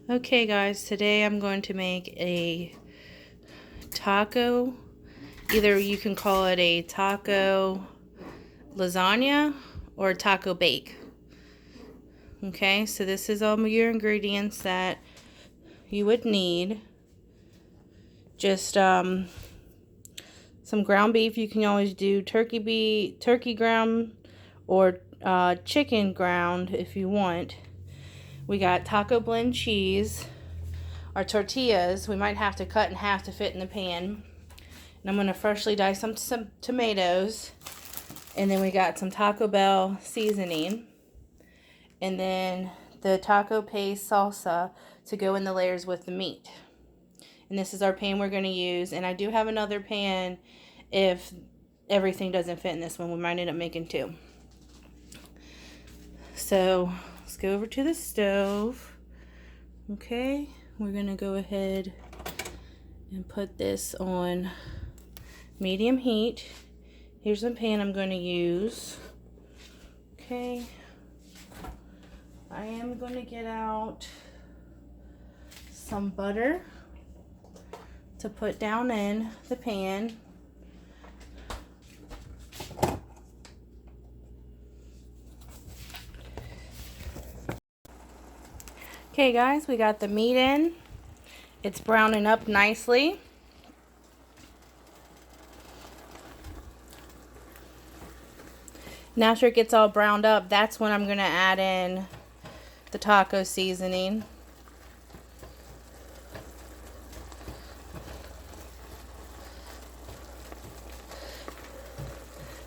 Okay guys, today I'm going to make a taco. Either you can call it a taco lasagna or taco bake. Okay, so this is all your ingredients that you would need. Just some ground beef. You can always do turkey ground or chicken ground if you want. We got taco blend cheese. Our tortillas, we might have to cut in half to fit in the pan. And I'm going to freshly dice some tomatoes. And then we got some Taco Bell seasoning. And then the taco paste salsa to go in the layers with the meat. And this is our pan we're going to use. And I do have another pan if everything doesn't fit in this one. We might end up making two. So let's go over to the stove. Okay, we're going to go ahead and put this on medium heat. Here's the pan I'm going to use. Okay, I am going to get out some butter to put down in the pan. Okay guys, we got the meat in. It's browning up nicely. Now after it gets all browned up, that's when I'm going to add in the taco seasoning.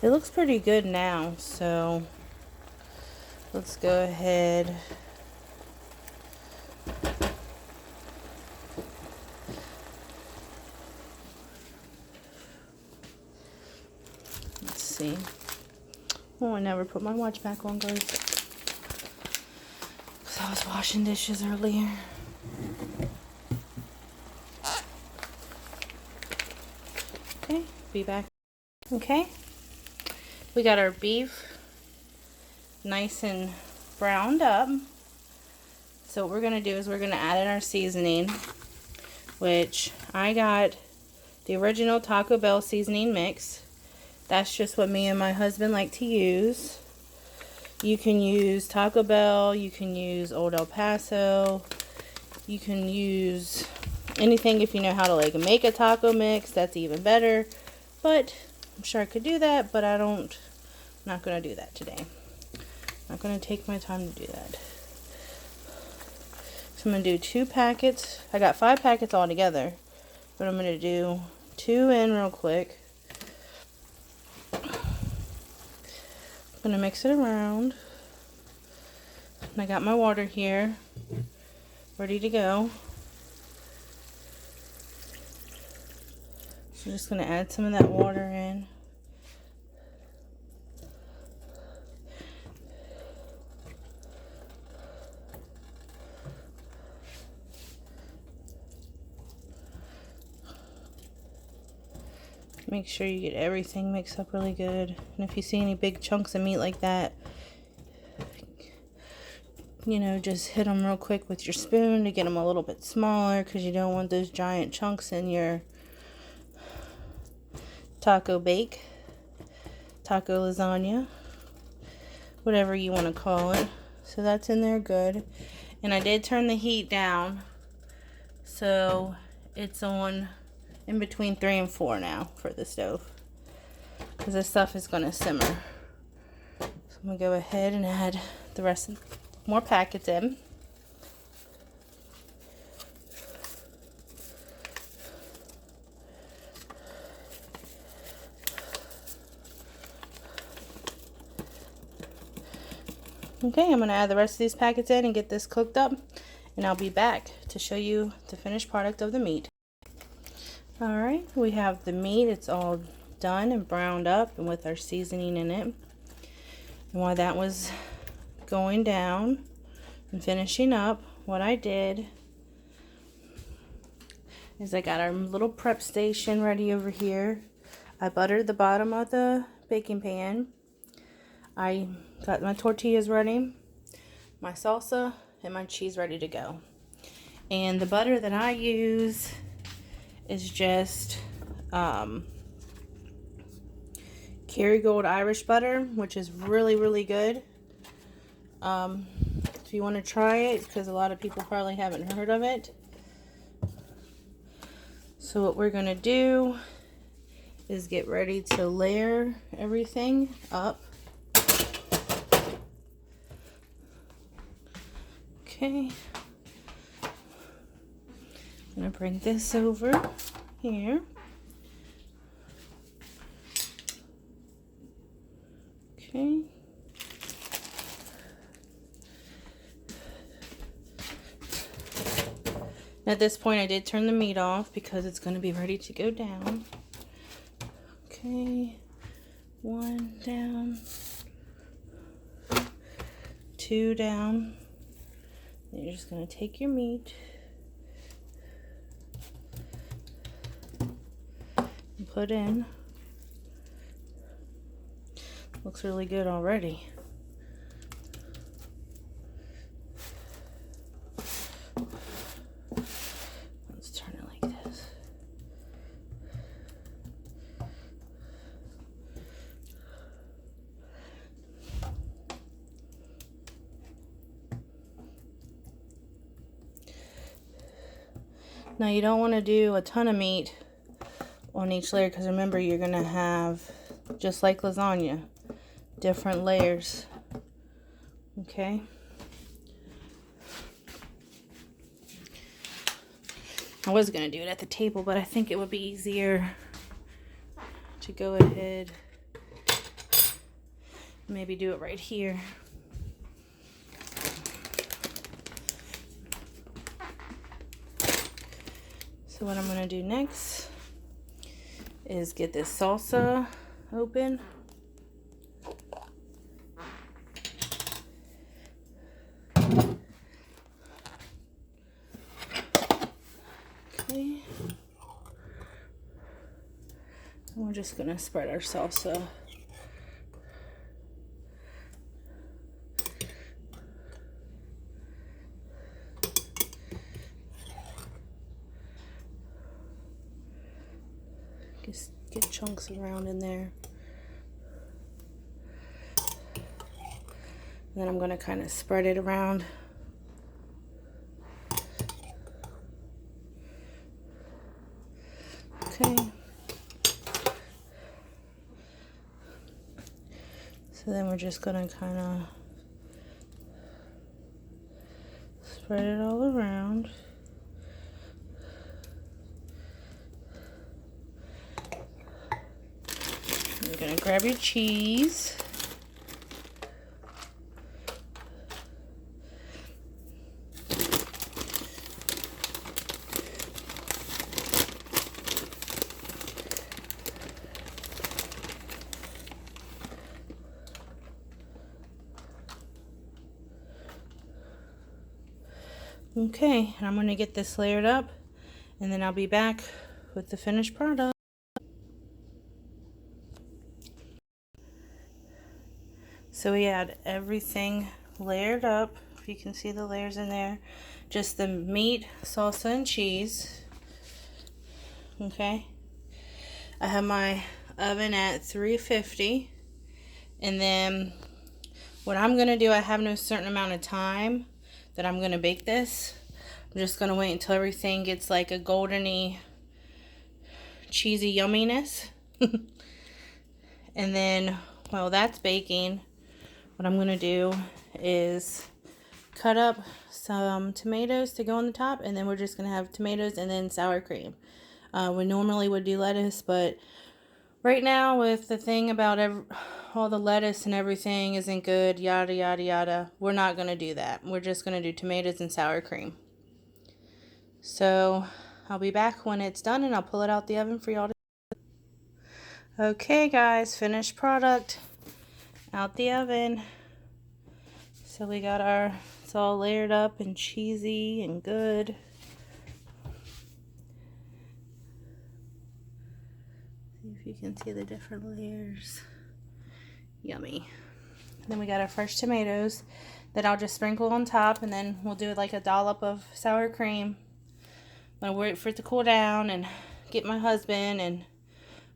It looks pretty good now, so let's go ahead. Let's see. Oh, I never put my watch back on, guys. Because I was washing dishes earlier. Okay, be back. Okay, we got our beef nice and browned up. So what we're going to do is we're going to add in our seasoning, which I got the original Taco Bell seasoning mix. That's just what me and my husband like to use. You can use Taco Bell, you can use Old El Paso, you can use anything if you know how to make a taco mix. That's even better. But I'm sure I could do that, but I'm not going to do that today. I'm not going to take my time to do that. So I'm going to do 2 packets. I got 5 packets all together, but I'm going to do 2 in real quick. I'm going to mix it around. And I got my water here, ready to go. So I'm just going to add some of that water in. Make sure you get everything mixed up really good. And if you see any big chunks of meat like that, you know, just hit them real quick with your spoon to get them a little bit smaller, because you don't want those giant chunks in your taco bake, taco lasagna, whatever you want to call it. So that's in there good. And I did turn the heat down, so it's on in between 3 and 4 now for the stove, because this stuff is going to simmer. So I'm going to go ahead and add the rest of more packets in. Okay, I'm going to add the rest of these packets in and get this cooked up, and I'll be back to show you the finished product of the meat. Alright, we have the meat. It's all done and browned up and with our seasoning in it. And while that was going down and finishing up, what I did is I got our little prep station ready over here. I buttered the bottom of the baking pan. I got my tortillas ready, my salsa, and my cheese ready to go. And the butter that I use is just Kerrygold Irish butter, which is really, really good. If you want to try it, because a lot of people probably haven't heard of it. So what we're going to do is get ready to layer everything up. Okay. I'm going to bring this over here. Okay. At this point, I did turn the meat off because it's going to be ready to go down. Okay. 1 down. 2 down. Then you're just going to take your meat and put in. Looks really good already. Let's turn it like this. Now you don't want to do a ton of meat on each layer because remember you're going to have, just like lasagna, different layers. Okay. I was going to do it at the table, but I think it would be easier to go ahead, maybe do it right here. So what I'm going to do next is get this salsa open. Okay. And we're just going to spread our salsa. Just get chunks around in there. And then I'm going to kind of spread it around. Okay. So then we're just going to kind of spread it all around. You're going to grab your cheese. Okay, and I'm going to get this layered up, and then I'll be back with the finished product. So we had everything layered up. If you can see the layers in there. Just the meat, salsa, and cheese. Okay. I have my oven at 350. And then what I'm going to do, I have no certain amount of time that I'm going to bake this. I'm just going to wait until everything gets like a goldeny, cheesy yumminess. And then while that's baking, what I'm going to do is cut up some tomatoes to go on the top, and then we're just going to have tomatoes and then sour cream. We normally would do lettuce, but right now with the thing about all the lettuce and everything isn't good, yada, yada, yada, we're not going to do that. We're just going to do tomatoes and sour cream. So I'll be back when it's done, and I'll pull it out the oven for y'all to. Okay guys, finished product out the oven. So we got it's all layered up and cheesy and good. See if you can see the different layers. Yummy. Then we got our fresh tomatoes that I'll just sprinkle on top, and then we'll do like a dollop of sour cream. I'm gonna wait for it to cool down and get my husband, and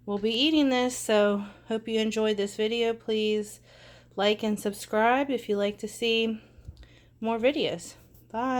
we'll be eating this. So hope you enjoyed this video. Please like and subscribe if you like to see more videos. Bye.